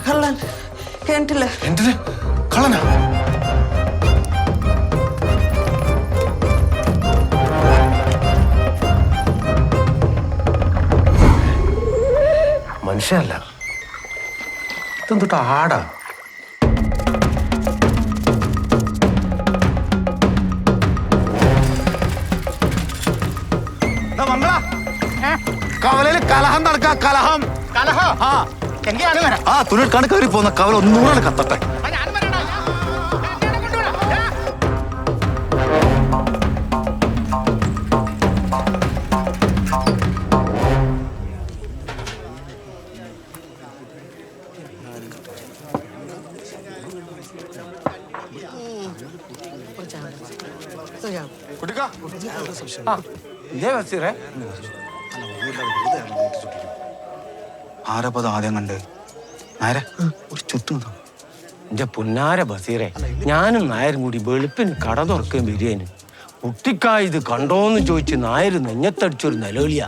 കള്ളൻ കിണറ്റില്. കിണറ്റില് കള്ളനാ? മനുഷ്യല്ല, ഇതെന്തൊട്ട് ആടാ. കവലയില് കലഹം നടക്കാം. കലഹം ആ തുണിയെടുക്കാണ് കയറി പോകുന്ന കവല ഒന്നുകൂടെ കത്തട്ടെ. ആരപ്പത് ആദ്യം കണ്ട് നായരെ ഒരു ചുറ്റും എന്റെ പുന്നാര ബസീറെ, ഞാനും നായരും കൂടി വെളുപ്പിന് കട തുറക്കുകയും ബിരിയാണി കുട്ടിക്കായ ഇത് കണ്ടോന്ന് ചോദിച്ച് നായര് നെഞ്ഞത്തടിച്ചൊരു നിലവിളിയ.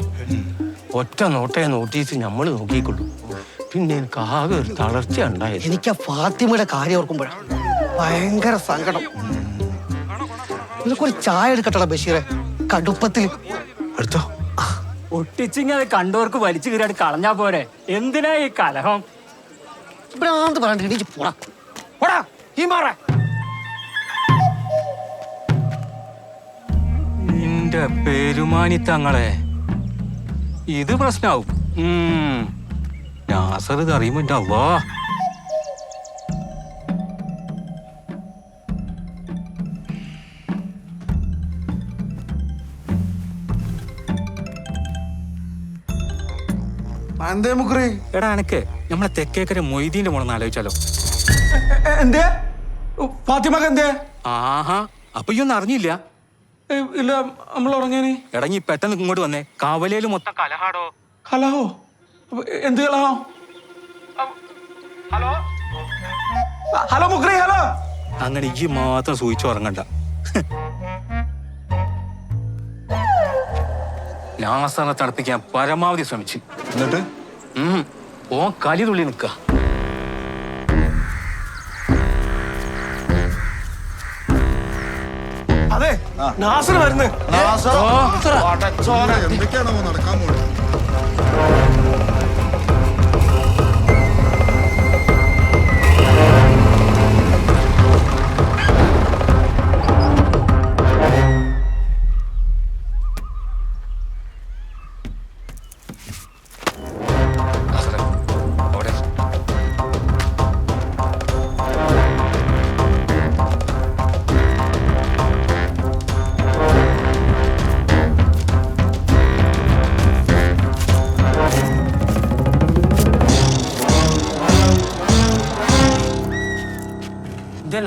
ഒറ്റ നോട്ടയെ നോട്ടീസ് നമ്മൾ നോക്കിക്കൊള്ളു. പിന്നെ എനിക്ക് ആകെ ഒരു തളർച്ച ഉണ്ടായത്. എനിക്ക് ഫാത്തിമയുടെ കാര്യം ഓർക്കുമ്പോഴാണ് ഭയങ്കര സങ്കടം. നിനക്കൊരു ചായ എടുക്കട്ടടാ ബഷീറെ, കടുപ്പത്തിൽ എടുത്തോ. ഒട്ടിച്ചിങ്ങ അത് കണ്ടവർക്ക് വലിച്ചു കീറിയായിട്ട് കളഞ്ഞാ പോരെ. എന്തിനാ ഈ കലഹം? ഭ്രാന്ത് പറയാണ്ട് പോടാ. നിന്റെ പെരുമാനി തങ്ങളെ ഇത് പ്രശ്നാവും. നാസർ ഇത് അറിയുമ്പോ എന്റെ അള്ളാ. എന്തേ മുക്കറി? എടാ എനക്ക് നമ്മളെ തെക്കേക്കര മൊയ്തീന്റെ മോളെന്ന് ആലോചിച്ചാലോ? എന്തേ ഫാത്തിമക്ക് എന്തേ? ആഹാ, അപ്പൊ ഈ ഒന്നും അറിഞ്ഞില്ല? ഇല്ല, നമ്മൾ ഉറങ്ങേനി. എടങ്ങി പെട്ടെന്ന് ഇങ്ങോട്ട് വന്നേ. കവലയില് മൊത്തം കലഹാടോ. കലഹോ? എന്ത് കലഹോ? ഹലോ ഹലോ മുക്രി, ഹലോ. അങ്ങനെ ഈ മാത്രം സൂചിച്ചു ഉറങ്ങണ്ട. നാസറിനെ തണുപ്പിക്കാൻ പരമാവധി ശ്രമിച്ചു. എന്നിട്ട് ഓൻ കലി തുള്ളി നിക്ക. അതെ, നാസർ വരുന്നു. എന്തൊക്കെയാണോ നടക്കാൻ പോകുന്നത്?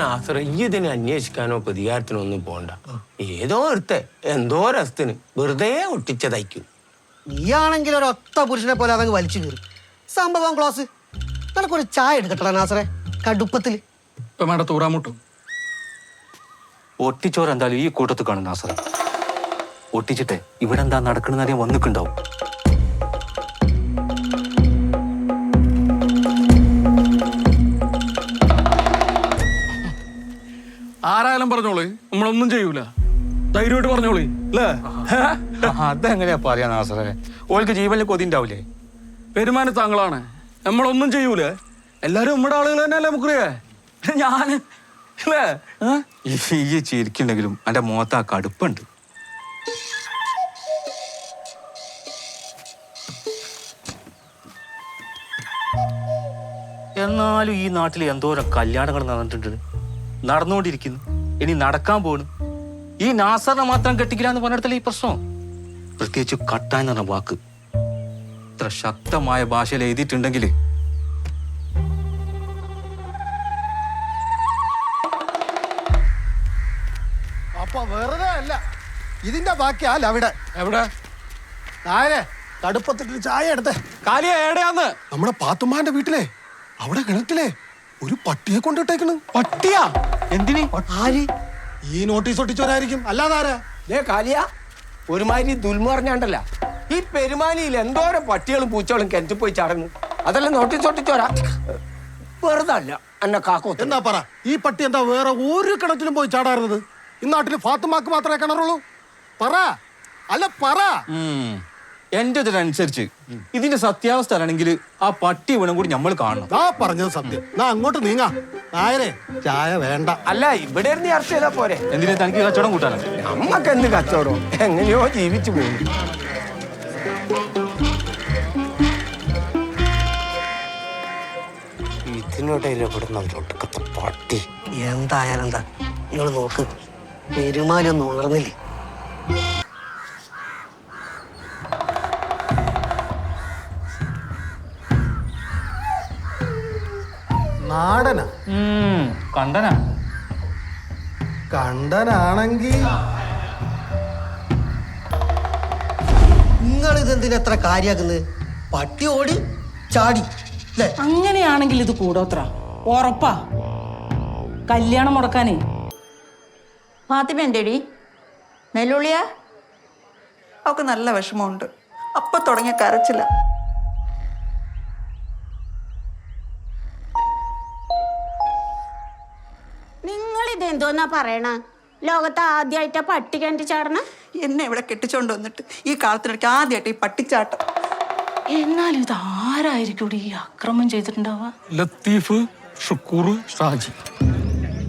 നാസർ, ഈ ഇതിനെ അന്വേഷിക്കാനോ പ്രതികാരത്തിനോ ഒന്നും പോണ്ട. ഏതോ ഒരുത്തെ എന്തോ രസത്തിന് വെറുതെ ഒട്ടിച്ചതയ്ക്കും. നീയാണെങ്കിൽ ഒരു ഒത്ത പുരുഷനെ പോലെ അതങ്ങ് വലിച്ചു കയറി. സംഭവം ക്ലോസ്. നിനക്കൊരു ചായ എടുക്കട്ടടാ നാസറെ, കടുപ്പത്തിൽ. ഇപ്പൊ വേണ്ട തൂറാമുട്ടും. ഒട്ടിച്ചോർ എന്തായാലും ഈ കൂട്ടത്തിൽ കാണും നാസർ. ഒട്ടിച്ചിട്ടെ ഇവിടെ എന്താ നടക്കണെന്ന് അറിയാൻ വന്നിട്ടുണ്ടാവും. ആരായാലും പറഞ്ഞോളി, നമ്മളൊന്നും ചെയ്യൂല. ധൈര്യമായിട്ട് പറഞ്ഞോളി അല്ലേ? അതെങ്ങനെയാ പറയാ നാസറെ? ഓൾക്ക് ജീവനിൽ കൊതിണ്ടാവില്ലേ? പെരുമാന താങ്കളാണ്, നമ്മളൊന്നും ചെയ്യൂലേ. എല്ലാരും നമ്മുടെ ആളുകൾ തന്നെയല്ലേ മുക്രിയെ? ഞാന് അല്ലേ? ഈ ചിരിക്കുണ്ടെങ്കിലും എന്റെ മുഖത്ത് ആ കടുപ്പുണ്ട്. എന്നാലും ഈ നാട്ടിൽ എന്തോരം കല്യാണങ്ങൾ നടന്നിട്ടുണ്ട്, നടന്നുകൊണ്ടിരിക്കുന്നു, ഇനി നടക്കാൻ പോണു. ഈ നാസറിനെ മാത്രം കെട്ടിക്കില്ല എന്ന് പറഞ്ഞിടത്തല്ലേ ഈ പ്രശ്നം. പ്രത്യേകിച്ച് കട്ടാൻ പറഞ്ഞ വാക്ക് ഇത്ര ശക്തമായ ഭാഷയിൽ എഴുതിയിട്ടുണ്ടെങ്കിൽ അപ്പൊ വെറുതെ അല്ല, ഇതിന്റെ ബാക്കിയല്ല. അവിടെ എവിടെ നായരെ കടുപ്പത്തിട്ട് ചായ എടുത്തേ. കാലിയ എവിടെയാന്ന്? നമ്മുടെ പാത്തുമ്മാന്റെ വീട്ടിലെ അവിടെ കിണറ്റിലെ ഒരു പട്ടിയെ കൊണ്ടിട്ടേക്കണ്. പട്ടിയാ? എന്തിന്? ആര്? ഈ നോട്ടീസ് ഒട്ടിച്ചവരായിരിക്കും, അല്ലാതാരാ? കാലിയ ഒരുമാതിരി ദുൽമറിഞ്ഞാണ്ടല്ല. ഈ പെരുമാലിയിൽ എന്തോരം പട്ടികളും പൂച്ചകളും കിണറ്റിൽ പോയി ചടങ്ങ്. അതെല്ലാം നോട്ടീസ് ഒട്ടിച്ചോരാ. വെറുതെ അല്ല എന്നെ കാക്കോത്ത്. എന്നാ പറ, ഈ പട്ടി എന്താ വേറെ ഒരു കിണറ്റിലും പോയി ചാടാറുന്നത്? ഈ നാട്ടില് ഫാത്തുമാക്ക് മാത്രമേ കിണറുള്ളൂ? പറ, അല്ല പറ. എന്റെ ഇതിനനുസരിച്ച് ഇതിന്റെ സത്യാവസ്ഥ ആണെങ്കിൽ ആ പട്ടി വീണും കൂടി നമ്മൾ കാണണം. ആ പറഞ്ഞത് സത്യം. നാ അങ്ങോട്ട് നീങ്ങാ. നായരെ ചായ വേണ്ട. അല്ല ഇവിടെ ഇരുന്ന് ചർച്ച ചെയ്താ പോരെ? എന്തിനാ തനിക്ക് കച്ചവടം കൂട്ടാനോ? നമ്മക്ക് എന്ത് കച്ചവടം, എങ്ങനെയോ ജീവിച്ചു പോകും. ഇതിനിടയിലെവിടുന്ന ഒടുക്കത്തെ പട്ടി. എന്തായാലും എന്താ, നിങ്ങൾ നോക്ക്, പെരുമാറ്റൊന്നും ഉണർന്നില്ലേ? നാടനാ കണ്ടനാ? കണ്ടനാണെങ്കിൽ നിങ്ങൾ ഇതെന്തിനാ എത്ര കാര്യാക്കുന്നത്? പട്ടി ഓടി ചാടി അല്ലേ? അങ്ങനെയാണെങ്കിൽ ഇത് കൂടോത്ര ഉറപ്പാ. കല്യാണം മുടക്കാനേ. ഫാത്തിമ എന്തേടി നെല്ലുള്ളിയാ? അവൾക്ക് നല്ല വിഷമമുണ്ട്. അപ്പൊ തുടങ്ങിയ കരച്ചില്ല. നിങ്ങൾ ഇതെന്തോന്നാ പറയണ? ലോകത്ത് ആദ്യമായിട്ടാ പട്ടി കണ്ടി ചാടണ? എന്നെ ഇവിടെ കെട്ടിച്ചോണ്ട് വന്നിട്ട് ഈ കാലത്തിനിടയ്ക്ക് ആദ്യമായിട്ട് ഈ പട്ടിച്ചാട്ടം. എന്നാലും ഇത് ആരായിരിക്കും ഈ അക്രമം ചെയ്തിട്ടുണ്ടാവുക? ലത്തീഫ്, ഷുക്കൂർ, ഷാജി,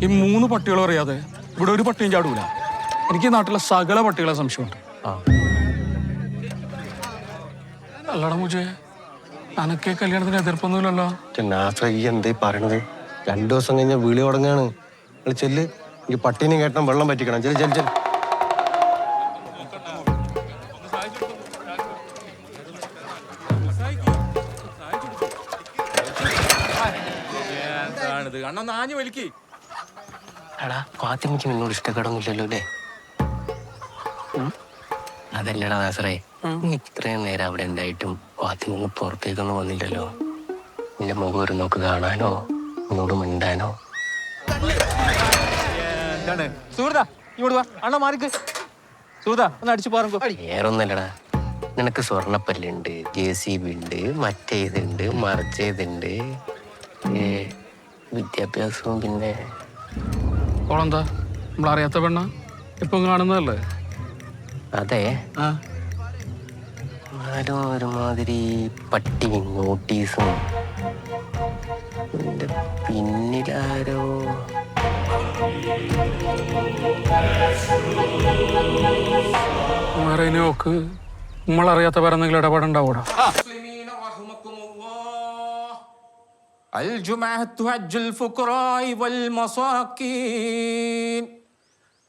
ഈ 3 പട്ടികളും അറിയാതെ ഇവിടെ ഒരു പട്ടിയും ചാടൂല. എനിക്ക് ഈ നാട്ടിലെ സകല പട്ടികളെ സംശയമുണ്ട്. അല്ലടാ മുജേ, അനക്കെ കല്യാണത്തിന് എതിർപ്പൊന്നുമില്ലല്ലോ? എന്തേ പറയണത്? 2 ദിവസം കഴിഞ്ഞ വിളി തുടങ്ങാണ്. ചെല്ല്, ഈ പട്ടീനെ കേട്ടണം, വെള്ളം പറ്റിക്കണം. ചെല് ചെല് ചെല്. എടാ ഫാത്തിമയ്ക്ക് നിന്നോട് ഇഷ്ടക്കേടൊന്നുമില്ലല്ലോ അല്ലേ? അതല്ലടാ നാസറേ, ഇത്രയും നേരം അവിടെ ഉണ്ടായിട്ടും ഫാത്തിമ പുറത്തേക്കൊന്നും വന്നില്ലല്ലോ. നിന്റെ മുഖം ഒരു നോക്ക് കാണാനോ നിന്നോട് മിണ്ടാനോ? വേറൊന്നല്ലടാ, നിനക്ക് സ്വർണ്ണപ്പല്ലുണ്ട്, JCB ഉണ്ട്, മറ്റേ ഇതുണ്ട്, മറിച്ചതുണ്ട്, വിദ്യാഭ്യാസവും പിന്നെ ഓളെന്താ നമ്മളറിയാത്ത പെണ്ണ ഇപ്പം കാണുന്നതല്ലേ? അതെ. ആരോ ഒരുമാതിരി പട്ടി നോട്ടീസും ഇതിന്റെ പിന്നിലാരോ. വേറെ ഇനി നോക്ക്, നമ്മളറിയാത്ത വേറെ എന്തെങ്കിലും ഇടപാടുണ്ടാവൂടാ? الجمعة تهج الفقراء والمساكين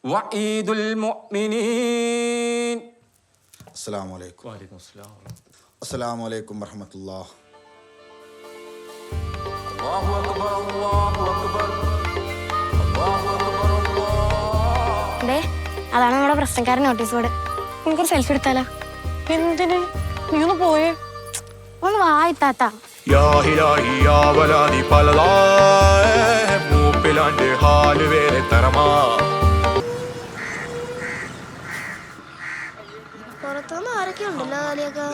وعيد المؤمنين. السلام عليكم. وعليكم السلام. السلام عليكم ورحمة الله. الله أكبر الله أكبر الله أكبر الله. അതാണ് നമ്മുടെ പ്രശ്നക്കാരൻ നോട്ടീസ് ബോർഡ്. നമുക്കൊരു സെൽഫി എടുത്താലോ? എന്തിന്? നീ ഒന്ന് പോയേ, ഒന്ന് വായിത്താത്ത. പുറത്തുനിന്ന് ആരൊക്കെ ഉണ്ടല്ലോ കാലിയൊക്കെ.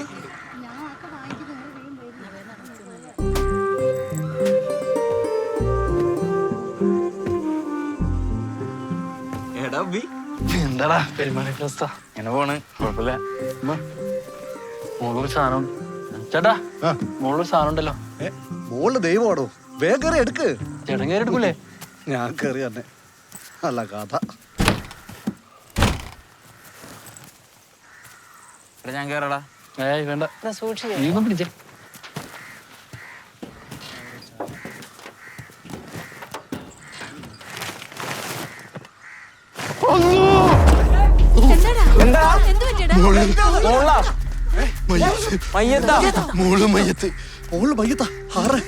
എന്താടാ പെരുമാറ്റ അവസ്ഥ? എങ്ങനെ പോണ്? കുഴപ്പമില്ല. മോളൊരു സാധനം ചേട്ടാ, മോളൊരു സാധനം ഉണ്ടല്ലോ. മോള് ദൈവമാണോ? വേഗം എടുക്ക്. ചേട്ടൻ കയറി എടുക്കൂലേ? ഞാൻ കയറി തന്നെ. അല്ല കഥ. ഞാൻ കയറടാ. ഏയ് വേണ്ട, നീ ഒന്നും പിടിച്ചേ. മോള് മയ്യത്ത്. മോള് മയ്യത്താ. ആറ്